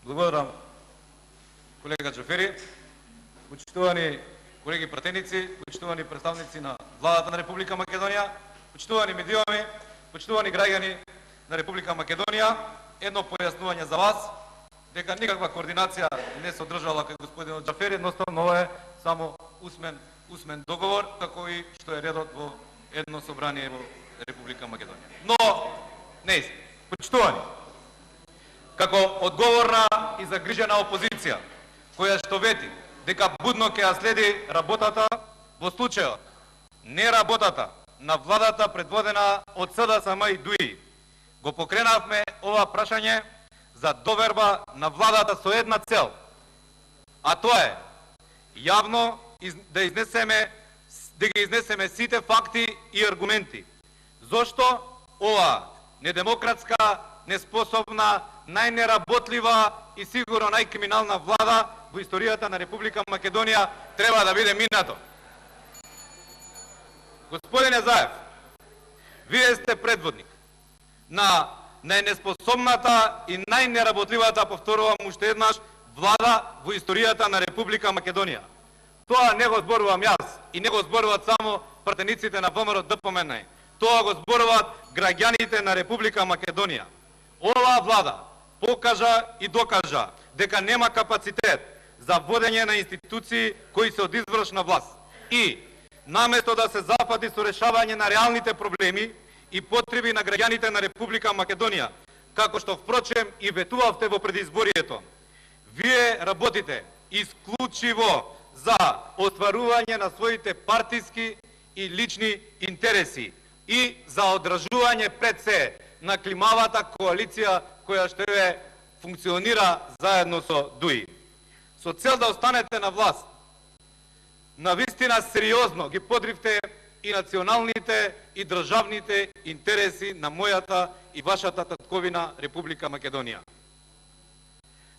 Благодарам, колега Джафери. Почитувани колеги пратеници, почитувани представници на владата на Република Македонија, почитувани медиуми, почитувани граѓани на Република Македонија, едно појаснување за вас, дека никаква координација не се одржала кај господинот Джафери, едноставно ова е само усмен договор, како и што е редот во едно собрание во Република Македонија. Но, не, почитувани, како одговорна и загрижена опозиција, која што вети дека будно ќе ја следи работата, во случајот не работата на владата предводена од СДСМ и ДУИ, го покренавме ова прашање за доверба на владата со една цел, а тоа е јавно да ги изнесеме сите факти и аргументи. Зошто ова недемократска, неспособна, најнеработлива и сигурно најкриминална влада во историјата на Република Македонија треба да биде минато. Господине Заев, вие сте предводник на најнеспособната и најнеработливата, повторувам уште еднаш, влада во историјата на Република Македонија. Тоа не го зборувам јас и не го зборуваат само пратениците на ВМРО ДПМН. Тоа го зборуваат граѓаните на Република Македонија. Оваа влада покажа и докажа дека нема капацитет за водење на институции кои се од извршна власт. И наместо да се запати со решавање на реалните проблеми и потреби на граѓаните на Република Македонија, како што впрочем и ветувавте во предизборието, вие работите исклучиво за остварување на своите партиски и лични интереси и за одржување пред се на климавата коалиција која што е функционира заедно со ДУИ. Со цел да останете на власт, навистина сериозно ги подривте и националните и државните интереси на мојата и вашата татковина Република Македонија.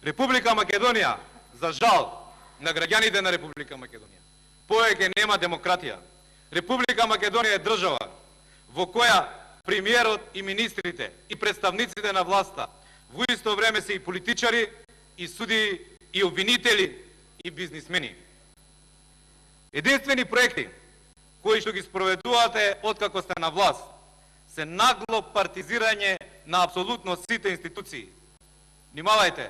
Република Македонија, за жал на граѓаните на Република Македонија, повеќе нема демократија. Република Македонија е држава во која премиерот и министрите и представниците на власта во исто време се и политичари, и судии, и обвинители, и бизнисмени. Единствени проекти кои што ги спроведувате откако сте на власт се нагло партизирање на апсолутно сите институции. Внимавајте,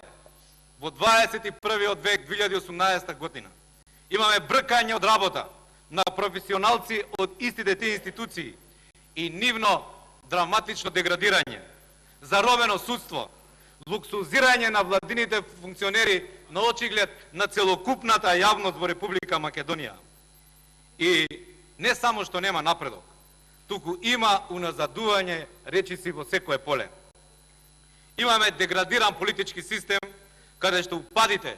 во 21. век 2018 година имаме бркање од работа на професионалци од истите тие институции и нивно драматично деградирање, заробено судство, луксузирање на владините функционери на очиглед на целокупната јавност во Република Македонија. И не само што нема напредок, туку има уназадување речиси во секое поле. Имаме деградиран политички систем, каде што упадите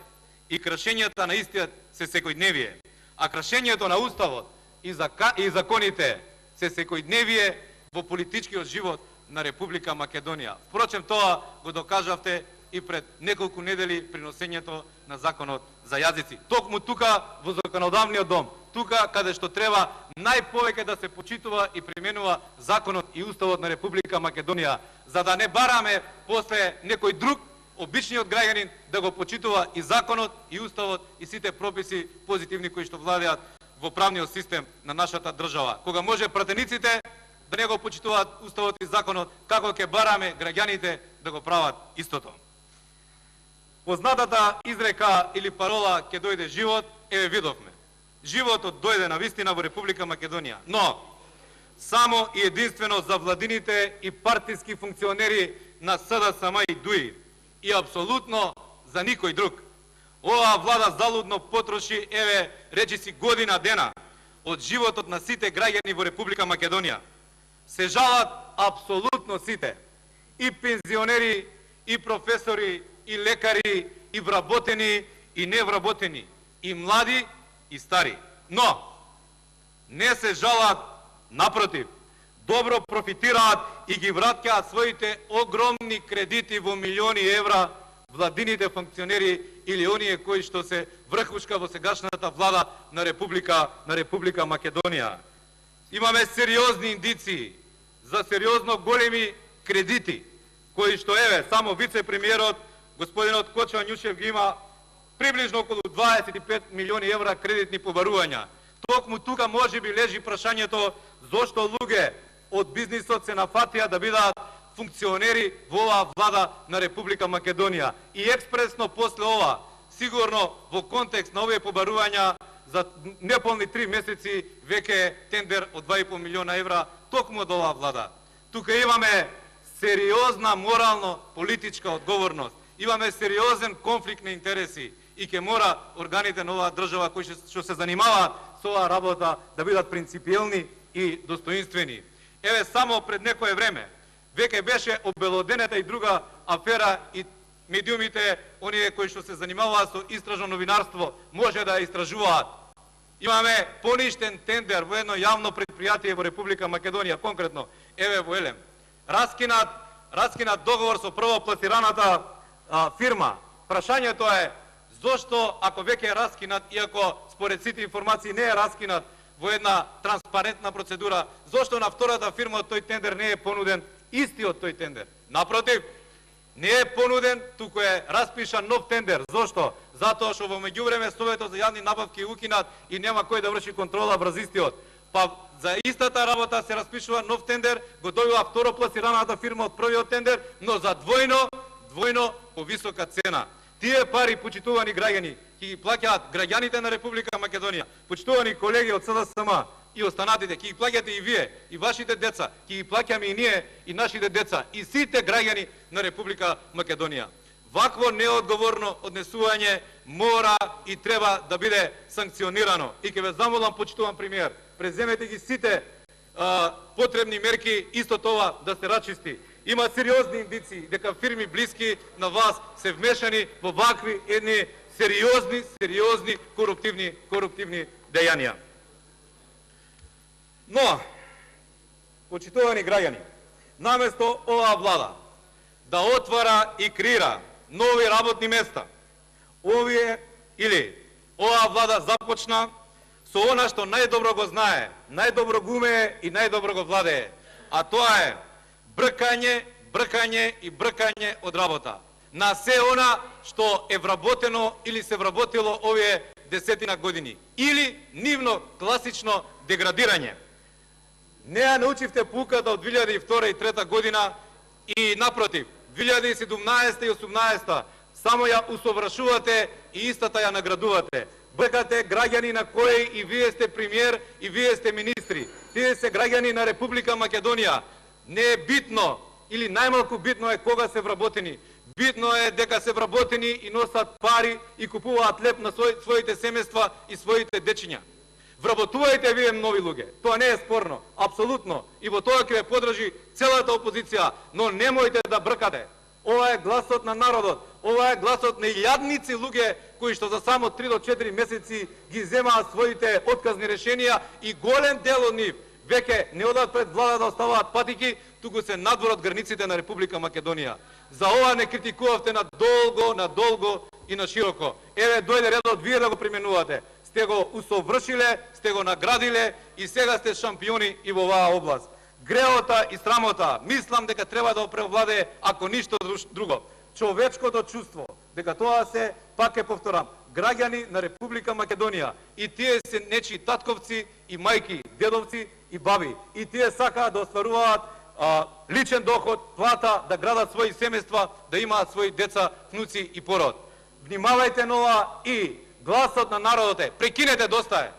и кршењата на истиот се секојдневие, а кршењето на уставот и законите се секојдневие во политичкиот живот на Република Македонија. Впрочем, тоа го докажавте и пред неколку недели при носењето на законот за јазици. Токму тука во законодавниот дом, тука каде што треба најповеќе да се почитува и применува законот и уставот на Република Македонија, за да не бараме после некој друг обичниот граѓанин да го почитува и законот и уставот и сите прописи позитивни кои што владеат во правниот систем на нашата држава. Кога може пратениците да не го почитуваат уставот и законот, како ќе бараме граѓаните да го прават истото. Познатата изрека или парола ќе дојде живот, еве видовме. Животот дојде на вистина во Република Македонија, но само и единствено за владините и партиски функционери на СДСМ и ДУИ и апсолутно за никој друг. Оваа влада залудно потроши, еве, речиси година дена од животот на сите граѓани во Република Македонија. Се жалат апсолутно сите, и пензионери, и професори, и лекари, и вработени, и невработени, и млади, и стари. Но, не се жалат, напротив, добро профитираат и ги враќаат своите огромни кредити во милиони евра владините функционери или оние кои што се врхушка во сегашната влада на Република Македонија. Имаме сериозни индиции за сериозно големи кредити, кои што, еве, само вице-премиерот господинот Кочо Њушев ги има приближно околу 25 милиони евра кредитни побарувања. Токму тука може би лежи прашањето зошто луѓе од бизнисот се нафатија да бидат функционери во оваа влада на Република Македонија. И експресно после ова, сигурно во контекст на овие побарувања, за неполни 3 месеци веќе тендер од 2,5 милиона евра токму од оваа влада. Тука имаме сериозна морално-политичка одговорност. Имаме сериозен конфликт на интереси и ќе мора органите на оваа држава кои што се занимаваат со оваа работа да бидат принципиелни и достоинствени. Еве само пред некое време веќе беше обелоденета и друга афера и медиумите, оние кои што се занимаваат со истражно новинарство, може да истражуваат. Имаме поништен тендер во едно јавно предпријатие во Република Македонија, конкретно, еве во Елем. Раскинат договор со првопласираната фирма. Прашањето е, зошто ако веќе е раскинат, иако според сите информации не е раскинат во една транспарентна процедура, зошто на втората фирма од тој тендер не е понуден истиот тој тендер? Напротив, не е понуден, туку е распишан нов тендер. Зошто? Затоа што во меѓувреме Советот за јавни набавки е укинат и нема кој да врши контрола врз истиот. Па за истата работа се распишува нов тендер, го добива второпласираната фирма од првиот тендер, но за двојно повисока цена. Тие пари, почитувани граѓани, ќе ги плаќаат граѓаните на Република Македонија, почитувани колеги од СДСМ и останатите, ќе ги плаќате и вие, и вашите деца, ќе ги плаќаме и ние, и нашите деца, и сите граѓани на Република Македонија. Вакво неодговорно однесување мора и треба да биде санкционирано. И ќе ве замолам, почитуван премиер, преземете ги сите потребни мерки, исто тоа да се рачисти. Има сериозни индиции дека фирми блиски на вас се вмешани во вакви едни сериозни коруптивни дејанија. Но, почитувани граѓани, наместо оваа влада да отвара и креира нови работни места, оваа влада започна со она што најдобро го знае, најдобро го умее и најдобро го владее, а тоа е бркање од работа на се она што е вработено или се вработило овие десетина години, или нивно класично деградирање. Не ја научивте пуката од 2002 и 2003 година и напротив, 2017 и 2018 само ја усовршувате и истата ја наградувате. Бркате граѓани на кои и вие сте премиер и вие сте министри. Тие се граѓани на Република Македонија. Не е битно, или најмалку битно е кога се вработени. Битно е дека се вработени и носат пари и купуваат леп на своите семејства и своите дечиња. Вработувајте вие нови луѓе, тоа не е спорно, апсолутно, и во тоа ќе ве подржи целата опозиција, но немојте да бркате. Ова е гласот на народот, ова е гласот на илјадници луѓе кои што за само 3 до 4 месеци ги земаат своите отказни решенија и голем дел од нив веќе не одат пред влада да оставаат патики, туку се надвор од границите на Република Македонија. За ова не критикувавте на долго и на широко. Еве дојде редот вие да го применувате. Сте го усовршиле, сте го наградиле и сега сте шампиони и во оваа област. Греота и срамота, мислам дека треба да превладее, ако ништо друго, човечкото чувство, дека тоа се, пак ќе повторам, граѓани на Република Македонија и тие се нечии татковци и мајки, дедовци и баби. И тие сакаат да остваруваат личен доход, плата, да градат своји семејства, да имаат своји деца, внуци и пород. Внимавајте нова и гласот на народот е, прекинете, доста е.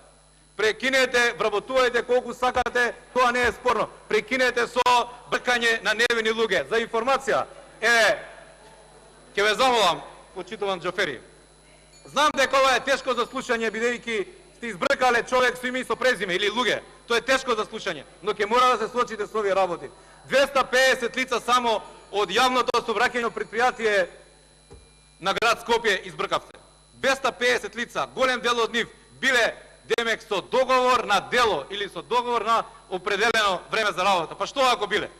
Прекинете, вработувајте колку сакате, тоа не е спорно. Прекинете со бркање на невини луѓе. За информација, ќе ве замолам, почитуван Џафери. Знам дека ова е тешко за слушање, бидејќи сте избркале човек со име и со презиме или луѓе. Тоа е тешко за слушање, но ќе мора да се случите со овие работи. 250 лица само од јавното сообраќајно предпријатие на град Скопје избркавте. 250 лица, голем дел од нив биле демек со договор на дело или со договор на определено време за работа. Па што ако биле?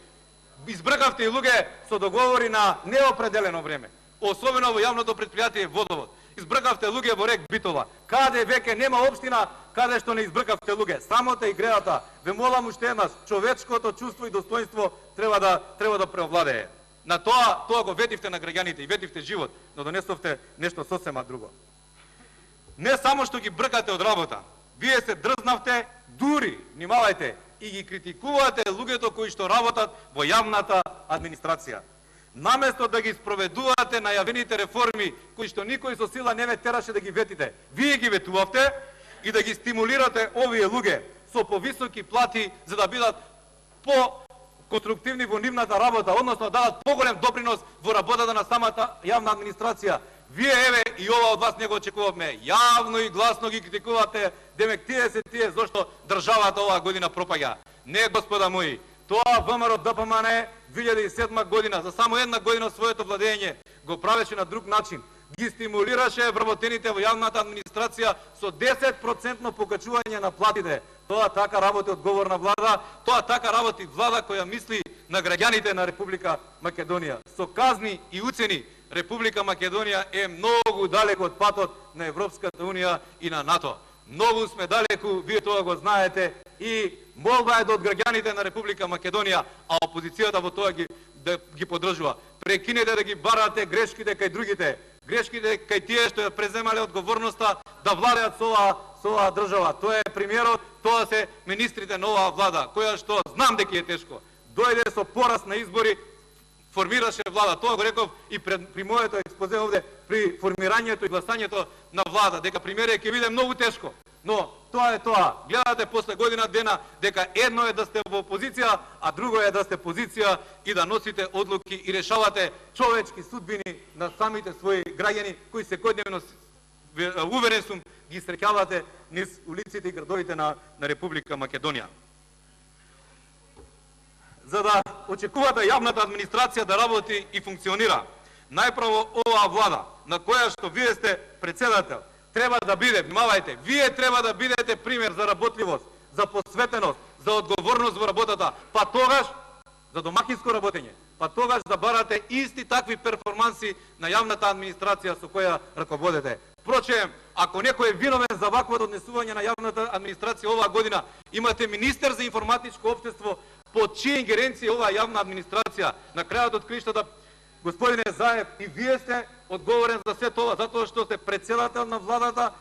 Избркавте и луѓе со договори на неопределено време, особено во јавното предпријатие Водовод. Избркавте луѓе во рек Битола, каде веќе нема општина каде што не избркавте луѓе. Срамота и греата, ве молам уште еднаш, човечкото чувство и достоинство треба да преовладее. На тоа го ветивте на граѓаните и ветивте живот, но донесовте нешто сосема друго. Не само што ги бркате од работа, вие се дрзнавте, дури, внимавајте, и ги критикувате луѓето кои што работат во јавната администрација. Наместо да ги спроведувате најавените реформи, кои што никој со сила не ве тераше да ги ветите, вие ги ветувавте и да ги стимулирате овие луѓе со повисоки плати за да бидат по-конструктивни во нивната работа, односно да дадат поголем допринос во работата на самата јавна администрација. Вие, еве, и ова од вас не го очекувавме, јавно и гласно ги критикувате, демек тие зашто државата оваа година пропаѓа. Не, господа мои, тоа ВМРО ДПМН 2007 година, за само една година своето владење, го правеше на друг начин. Ги стимулираше вработените во јавната администрација со 10% покачување на платите. Тоа така работи одговорна влада, тоа така работи влада која мисли на граѓаните на Република Македонија. Со казни и уцени, Република Македонија е многу далеко од патот на Европската Унија и на НАТО. Многу сме далеку, вие тоа го знаете, и молба е од граѓаните на Република Македонија, а опозицијата во тоа ги поддржува. Прекинете да ги барате грешките кај другите, грешките кај тие што ја преземале одговорноста да владеат со оваа држава. Тоа е примерот, тоа се министрите на оваа влада, која што знам дека е тешко. Дојде со пораз на избори, формираше влада. Тоа го реков и при моето експозе овде, при формирањето и гласањето на влада, дека примерот ќе биде многу тешко. Но тоа е тоа. Гледате после година дена дека едно е да сте во опозиција, а друго е да сте позиција и да носите одлуки и решавате човечки судбини на самите своји граѓани кои секојдневно, уверен сум, ги среќавате низ улиците и градовите на Република Македонија. За да очекувате јавната администрација да работи и функционира, најпрво оваа влада, на која што вие сте председател, треба да биде, внимавајте, вие треба да бидете пример за работливост, за посветеност, за одговорност во работата, па тогаш за домакинско работење, па тогаш да барате исти такви перформанси на јавната администрација со која раководите. Впрочем, ако некој е виновен за вакво однесување на јавната администрација оваа година, имате министер за информатичко општество, под чија ингеренција оваа јавна администрација. На крајот од краиштата, господине Заев, и вие сте одговорен за се тоа, затоа што сте председател на владата,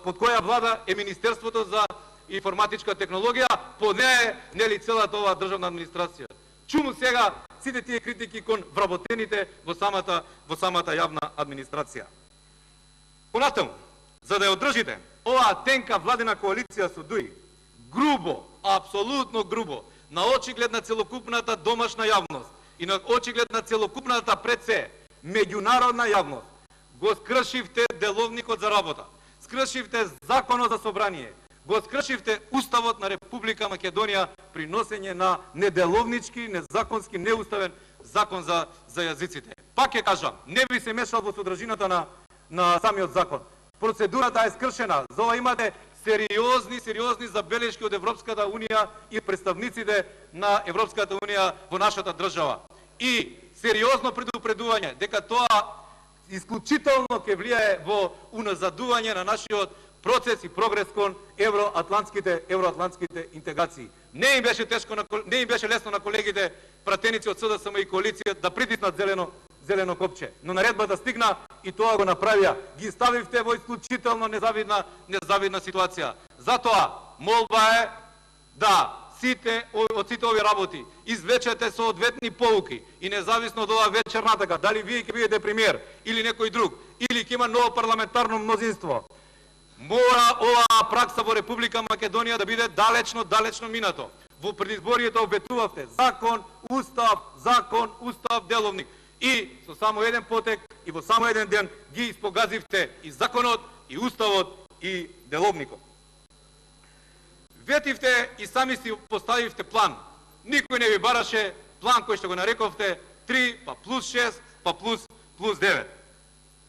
под која влада е Министерството за информатичка технологија, по неја е нели целата оваа државна администрација. Чуму сега сите тие критики кон вработените во самата јавна администрација. Понатаму, за да ја одржите оваа тенка владина коалиција со ДУИ, грубо, апсолутно грубо, на очиглед на целокупната домашна јавност и на очиглед на целокупната пред се меѓународна јавност, го скршивте деловникот за работа, скршивте законот за собрание, го скршивте Уставот на Република Македонија при носење на неделовнички, незаконски, неуставен закон за јазиците. Пак ќе кажам, не би се мешал во содржината на самиот закон. Процедурата е скршена. За ова имате сериозни забелешки од Европската Унија и представниците на Европската Унија во нашата држава. И сериозно предупредување дека тоа исклучително ќе влијае во уназадување на нашиот процес и прогрес кон евроатлантските интеграции. Не им беше лесно на колегите пратеници од СДСМ и коалиција да притиснат зелено копче, но наредбата стигна и тоа го направија. Ги ставивте во исклучително незавидна ситуација. Затоа молба е да од сите овие работи извлечете соодветни поуки и независно од оваа вечерна така, дали вие ќе бидете премиер или некој друг, или ќе има ново парламентарно мнозинство, мора оваа пракса во Република Македонија да биде далечно минато. Во предизборието обетувавте закон, устав, деловник. И со само еден потек и во само еден ден ги испогазивте и законот, и уставот, и деловникот. Ветивте и сами си поставивте план. Никој не ви бараше план кој што го нарековте 3, па плюс 6, па плюс 9.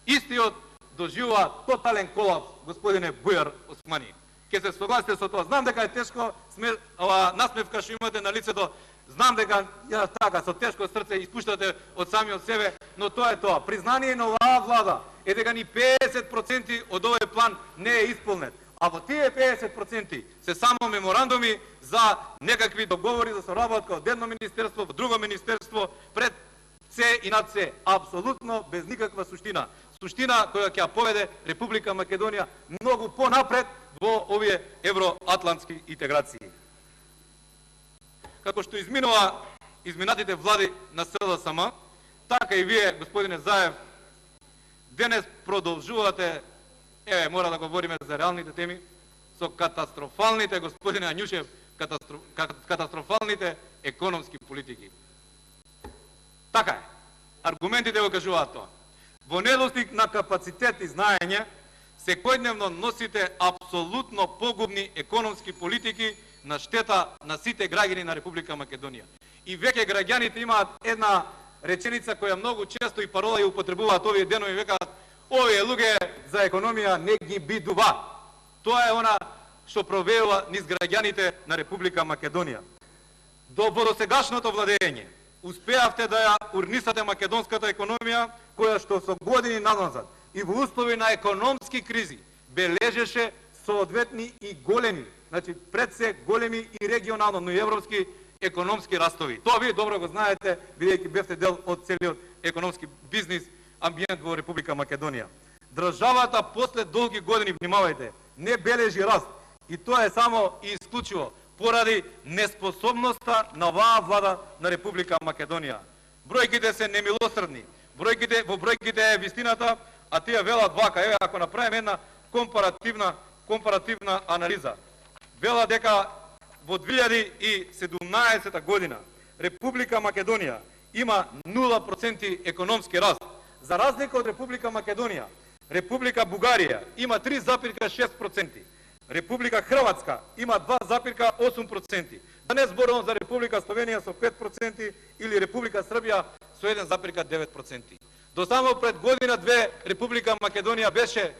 Истиот доживува тотален колапс, господине Бујар Османи. Ке се согласите со тоа. Знам дека е тешко, насмевка што имате на лицето, знам дека така со тешко срце испуштате од самиот себе, но тоа е тоа. Признание на оваа влада е дека ни 50% од овој план не е исполнет. А во тие 50% се само меморандуми за некакви договори за соработка од едно министерство во друго министерство пред се и над се, апсолутно без никаква суштина. Суштина која ќе поведе Република Македонија многу понапред во овие евроатлантски интеграции. Како што изминатите влади на СДСМ, така и вие, господине Заев, денес продолжувате, мора да говориме за реалните теми, со катастрофалните, господине Ањушев, катастрофалните економски политики. Така е. Аргументите го кажуваат тоа. Во недостиг на капацитет и знаење, секојдневно носите апсолутно погубни економски политики на штета на сите граѓани на Република Македонија. И веќе граѓаните имаат една реченица која многу често и парола ја употребуваат овие денови, векаат: овие луѓе за економија не ги бидува. Тоа е она што провеува низ граѓаните на Република Македонија. До досегашното владење успеавте да ја урнисате македонската економија, која што со години назад и во услови на економски кризи бележеше соодветни и големи, значи пред се големи и регионално, но и европски економски растови. Тоа вие добро го знаете, бидејќи бевте дел од целиот економски бизнис амбиент во Република Македонија. Државата после долги години, внимавајте, не бележи раст, и тоа е само и исклучиво поради неспособноста на оваа влада на Република Македонија. Бројките се немилосрдни, во бројките е вистината, а тие велат вака. Ако направиме една компаративна анализа, вела дека во 2017 година Република Македонија има 0% економски раст. За разлика од Република Македонија, Република Бугарија има 3,6%. Република Хрватска има 2,8%. Да не зборувам за Република Словенија со 5% или Република Србија со 1,9%. До само пред година-две Република Македонија беше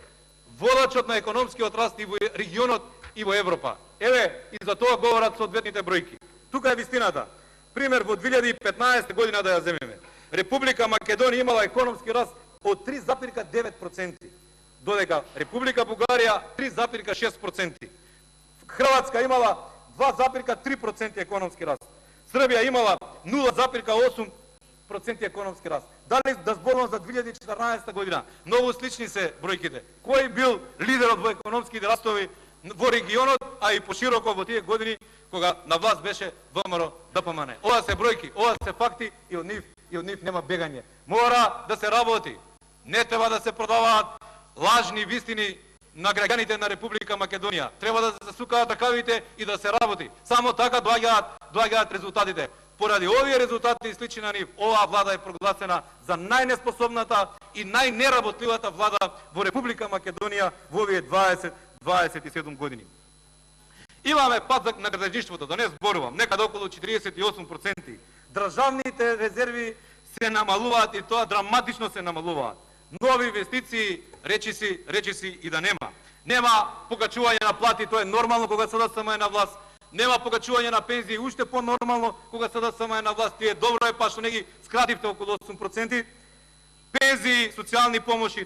водачот на економскиот раст и во регионот и во Европа. И за тоа говорат соодветните бројки. Тука е вистината. Пример, во 2015 година да ја земеме. Република Македонија имала економски раст од 3,9%, додека Република Бугарија 3,6%. Хрватска имала 2,3% економски раст. Србија имала 0,8% економски раст. Дали да зборувам за 2014 година? Многу слични се бројките. Кој бил лидерот во економските растови во регионот, а и пошироко во тие години кога на власт беше ВМРО ДПМН? Ова се бројки, ова се факти и од нив нема бегање. Мора да се работи. Не треба да се продаваат лажни вистини на граѓаните на Република Македонија. Треба да се засукаат ракавите и да се работи. Само така доаѓаат резултатите. Поради овие резултати и слични на нив, оваа влада е прогласена за најнеспособната и најнеработливата влада во Република Македонија во овие 27 години. Имаме пад на градежништвото, да не зборувам, некаде околу 48%. Државните резерви се намалуваат и тоа драматично се намалуваат. Нови инвестиции, речиси и да нема. Нема покачување на плати, тоа е нормално кога СДСМ е на власт. Нема покачување на пензии, уште по-нормално кога СДСМ е на власт. Тие добро е па што не ги скративте околу 8%. Пензии, социјални помоши,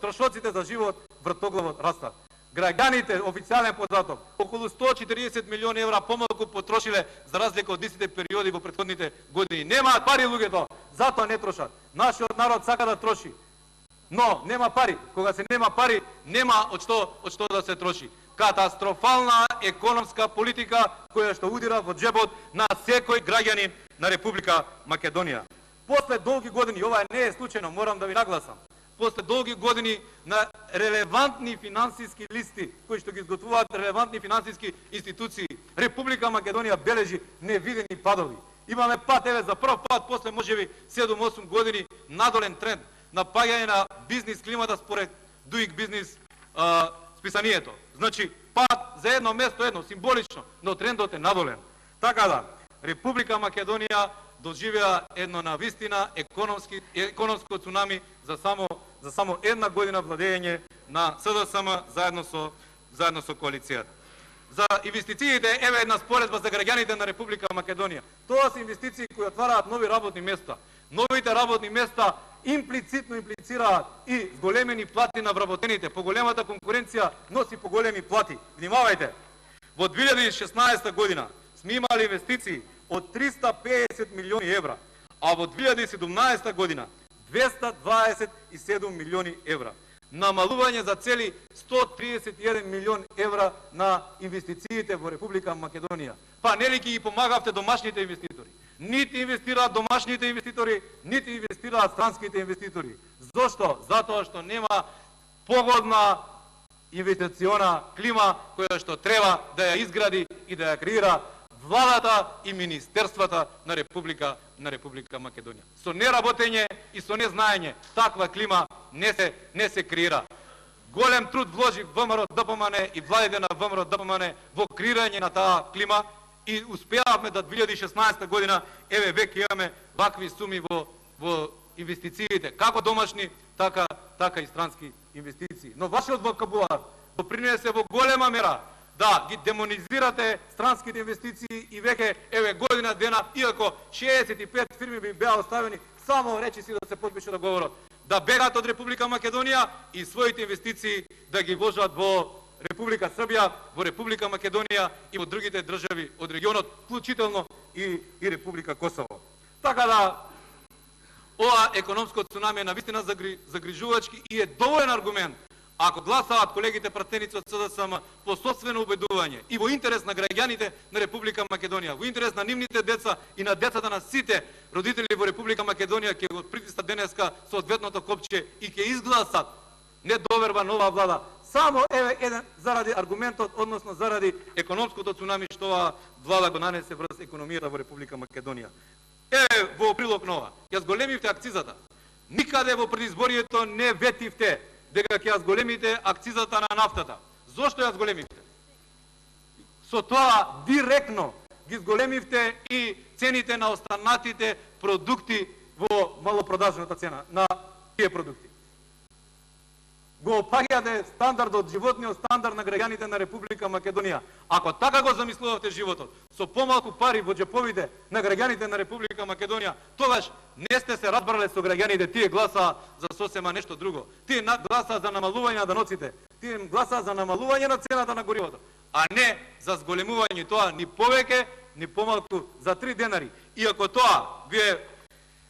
трошоците за живот вртоглаво растат. Граѓаните, официјален податок, околу 140 милиони евра помалку потрошиле за разлика од истите периоди во претходните години. Немаат пари луѓето, затоа не трошат. Нашиот народ сака да троши, но нема пари. Кога се нема пари, нема од што да се троши. Катастрофална економска политика која што удира во џебот на секој граѓанин на Република Македонија. После долги години, ова не е случајно, морам да ви нагласам, после долги години на релевантни финансиски листи, кои што ги изготвуваат релевантни финансиски институции, Република Македонија бележи невидени падови. Имаме пат, за прв пат, после можеби 7-8 години, надолен тренд на паѓање на бизнис климата според Doing Business списанието. Значи, пат за едно место, символично, но трендот е надолен. Така да, Република Македонија доживеа едно навистина економско цунами за само една година владење на СДСМ заедно со коалицијата. За инвестициите, една споредба за граѓаните на Република Македонија. Тоа се инвестиции кои отвараат нови работни места. Новите работни места имплицитно имплицираат и зголемени плати на вработените. Поголемата конкуренција носи поголеми плати. Внимавајте, во 2016 година сме имали инвестиции од 350 милиони евра, а во 2017 година 227 милиони евра. Намалување за цели 131 милион евра на инвестициите во Република Македонија. Па нели ги помагавте домашните инвеститори? Нити инвестираат домашните инвеститори, нити инвестираат странските инвеститори. Зошто? Затоа што нема погодна инвестициона клима која што треба да ја изгради и да ја креира владата и министерствата на Република Македонија. Со неработење и со незнаење таква клима не се креира. Голем труд вложи ВМРО ДПМН и владите на ВМРО ДПМН во креирање на таа клима и успеавме да 2016 година еве веќе имаме вакви суми во инвестициите, како домашни, така и странски инвестиции. Но вашиот вокабулар допринесе во голема мера да ги демонизирате странските инвестиции и веќе еве година дена, иако 65 фирми би беа оставени, само речиси да се подпише договорот, да бегат од Република Македонија и своите инвестиции да ги вложат во Република Србија, во Република Македонија и во другите држави од регионот, вклучително и Република Косово. Така да, ова економско цунами е навистина загрижувачки и е доволен аргумент ако гласаат колегите пратеници од СДСМ по собствено убедување и во интерес на граѓаните на Република Македонија, во интерес на нивните деца и на децата на сите родители во Република Македонија, ќе го притиснат денеска соодветното копче и ќе изгласат недоверба нова влада. Само еве еден заради аргументот, односно заради економското цунами што оваа влада го нанесе врз економијата во Република Македонија. Еве во прилог нова, ја зголемивте акцизата. Никаде во предизборието не ветивте дека ќе ја зголемите акцизата на нафтата. Зошто ја зголемивте? Со тоа директно ги зголемивте и цените на останатите продукти во малопродажната цена на тие продукти. Го опаѓате стандардот, животниот стандард на граѓаните на Република Македонија. Ако така го замислувавте животот, со помалку пари во џеповите на граѓаните на Република Македонија, тогаш не сте се разбрале со граѓаните, тие гласаа за сосема нешто друго. Тие гласаа за намалување на даноците, тие гласаа за намалување на цената на горивото, а не за зголемување тоа ни повеќе, ни помалку за 3 денари. Иако тоа, вие,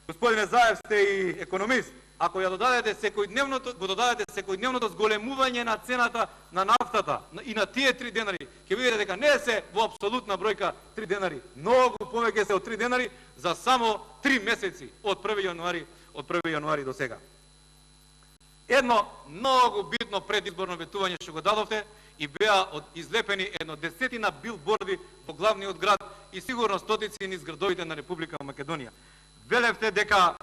господине Заев, сте и економист, ако ја додадете секојдневното зголемување на цената на нафтата и на тие 3 денари, ќе видите дека не се во апсолутна бројка 3 денари, многу повеќе се од 3 денари за само 3 месеци од 1 јануари до сега. Едно многу битно предизборно ветување што го дадовте и беа излепени едно десетина билборди во главниот град и сигурно стотици низ градовите на Република Македонија. Велевте дека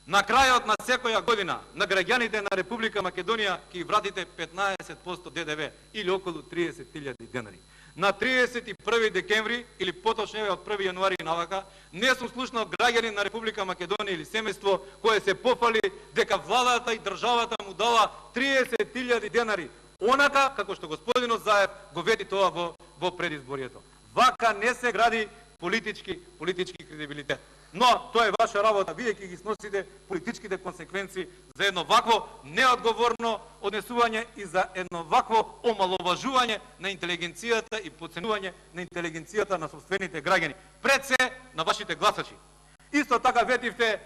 на крајот на секоја година на граѓаните на Република Македонија ќе вратите 15% ДДВ или околу 30.000 денари. На 31 декември или поточнее од 1 јануари навака, не сум слушнал граѓани на Република Македонија или семејство кое се пофали дека владата и државата му дала 30.000 денари. Онака како што господинот Заев го вети тоа во предизборието. Вака не се гради политички кредибилитет. Но тоа е ваша работа, вие ќе ги сносите политичките консеквенции за едно вакво неодговорно однесување и за едно вакво омаловажување на интелигенцијата и подценување на интелигенцијата на собствените граѓани. Пред се на вашите гласачи. Исто така ветивте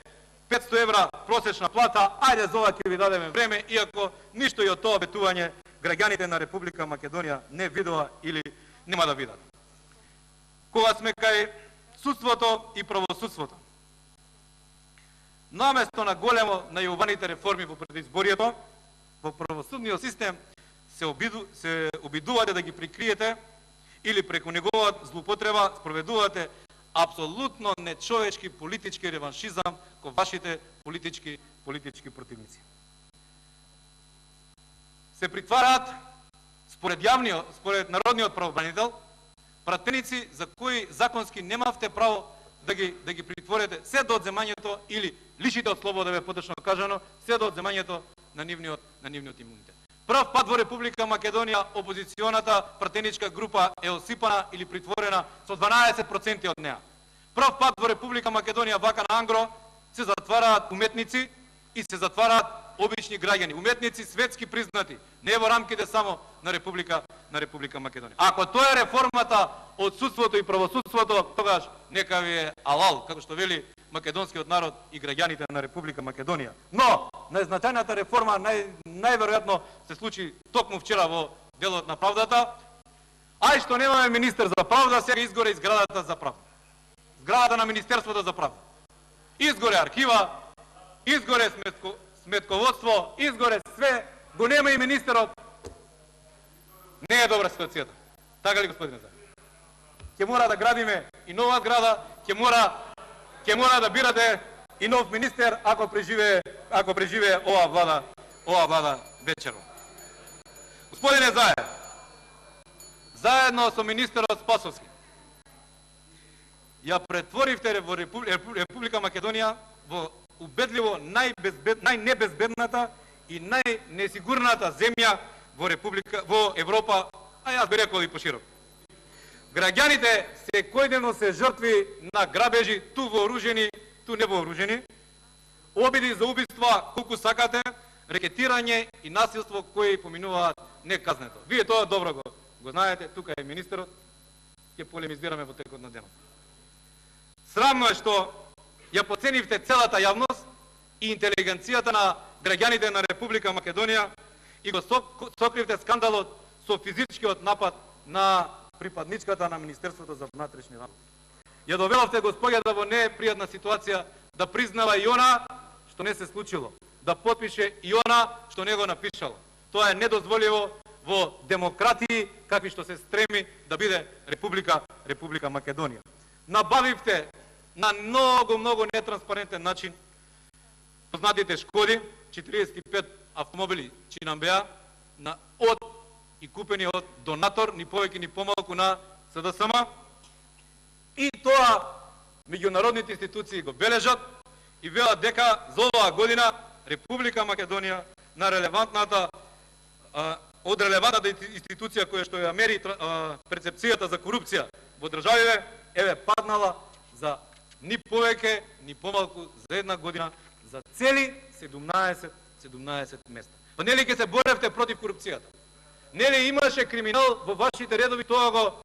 500 евра просечна плата, ајде за ова ќе ви дадеме време, иако ништо и од тоа ветување граѓаните на Република Македонија не видоа или нема да видат. Кога сме кај судството и правосудството. Наместо на големо најавуваните реформи во предизборието, во правосудниот систем се обидувате да ги прикриете или преку неговата злоупотреба спроведувате апсолутно нечовечки политички реваншизам кон вашите политички противници. Се притвараат според народниот правобранител пратеници за кои законски немавте право да ги притворите се до одземањето или лишите од слобода, бе поточно кажано, се до одземањето на нивниот имунитет. Прв пат во Република Македонија опозиционата пратеничка група е осипана или притворена со 12% од неа. Прв пат во Република Македонија вака на ангро се затвараат уметници и се затвараат обични граѓани, уметници светски признати, не во рамките само на Република Македонија. Ако тоа е реформата од судството и правосудството, тогаш нека ви е алал, како што вели македонскиот народ и граѓаните на Република Македонија. Но најзначајната реформа најверојатно се случи токму вчера во делот на правдата. Ај што немаме министер за правда, сега изгоре и зградата за правда. Зградата на Министерството за правда. Изгоре архива, изгоре сметководство, изгоре све, го нема и министерот. Не е добра ситуацијата. Така ли, господине Заев? Ќе мора да градиме и нова зграда, ќе мора да бирате и нов министер ако преживее ова влада вечерно. Господине Заев, заедно со министерот Спасовски, ја претворивте во Република Македонија во убедливо најнебезбедната и најнесигурната земја во Европа, а јас би рекол и пошироко. Граѓаните секојдневно се жртви на грабежи, ту вооружени, ту невооружени, обиди за убиства колку сакате, рекетирање и насилство кои поминуваат неказнето. Вие тоа добро го знаете, тука е министерот, ќе полемизираме во текот на денот. Срамно е што ја поценивте целата јавност и интелигенцијата на граѓаните на Република Македонија и го сокривте скандалот со физичкиот напад на припадничката на Министерството за внатрешни работи. Ја довеловте господјата во непријатна ситуација да признава и она што не се случило, да потпише и она што не го напишало. Тоа е недозволиво во демократии какви што се стреми да биде Република Македонија. Набавивте на многу нетранспарентен начин познатите шкоди, 45 автомобили чи нам беа од и купени од донатор, ни повеќе ни помалку на СДСМ. И тоа меѓународните институции го бележат и велат дека за оваа година Република Македонија на од релевантната институција која што ја мери перцепцијата за корупција во државите, паднала за ни повеќе, ни помалку за една година за цели 17 места. Па нели ќе се боревте против корупцијата? Нели имаше криминал во вашите редови, тоа го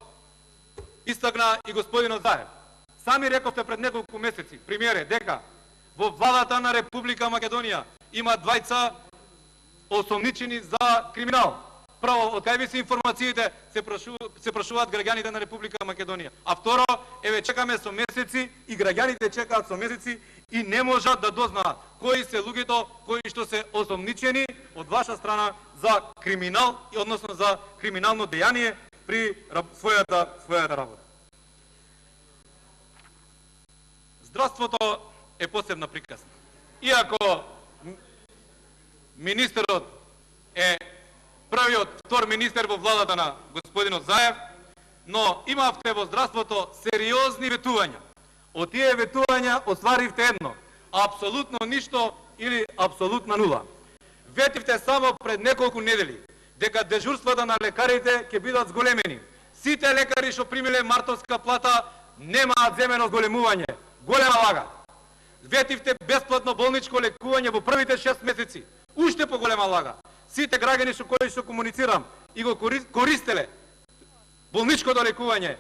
истакна и господинот Заев. Сами рековте пред неколку месеци, премиере, дека во владата на Република Македонија има двајца осомничени за криминал. Право, од кај ви се информациите се прашуваат граѓаните на Република Македонија. А второ, чекаме со месеци и граѓаните чекаат со месеци и не можат да дознаат кои се луѓето кои што се осомничени од ваша страна за криминал, односно за криминално дејание при својата работа. Здравството е посебна приказна. Иако министерот е првиот втор министер во владата на господинот Заев, но имавте во здравството сериозни ветувања. Од тие ветувања остваривте едно, апсолутно ништо или апсолутна нула. Ветивте само пред неколку недели дека дежурствата на лекарите ќе бидат зголемени. Сите лекари што примиле мартовска плата немаат земено зголемување. Голема лага. Ветивте бесплатно болничко лекување во првите 6 месеци. Уште поголема лага. Сите граѓани со кои што комуницирам и го користеле болничкото лекување,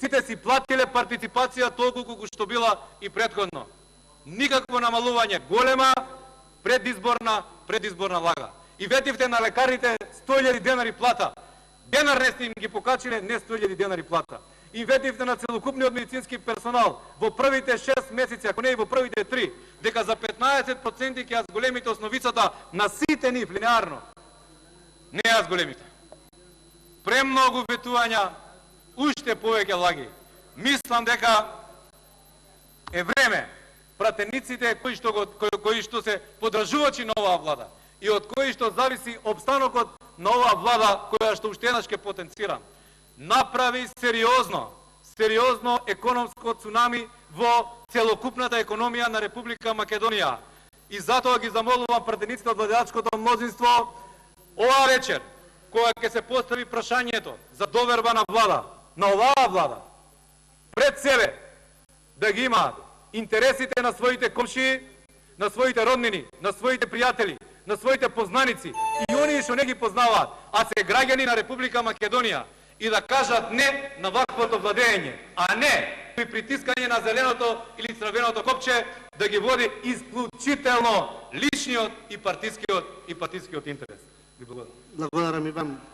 сите си платиле партиципација толку колку што била и претходно. Никакво намалување, голема предизборна лага. И ветивте на лекарите 100.000 денари плата. Денар не сте им ги покачиле, не 100.000 денари плата. И ветивте на целокупниот медицински персонал во првите 6 месеци, ако не и во првите 3, дека за 15% ќе ја зголемите основицата на сите нив линеарно. Не ја зголемите. Премногу ветувања, уште повеќе лаги. Мислам дека е време пратениците кои што се подржувачи на оваа влада и од кои што зависи обстанокот на оваа влада, која што уште еднаш ќе потенцирам, направи сериозно економско цунами во целокупната економија на Република Македонија. И затоа ги замолувам пратениците од владеачкото мнозинство оваа вечер, кога ќе се постави прашањето за доверба на влада, на оваа влада, пред себе да ги имаат интересите на своите комшии, на своите роднини, на своите пријатели, на своите познаници и оние што не ги познаваат, а се граѓани на Република Македонија, и да кажат не на ваквото владење, а не при притискање на зеленото или црвеното копче да ги води исклучително личниот и партискиот интерес. Ви благодарам. Благодарам и вам.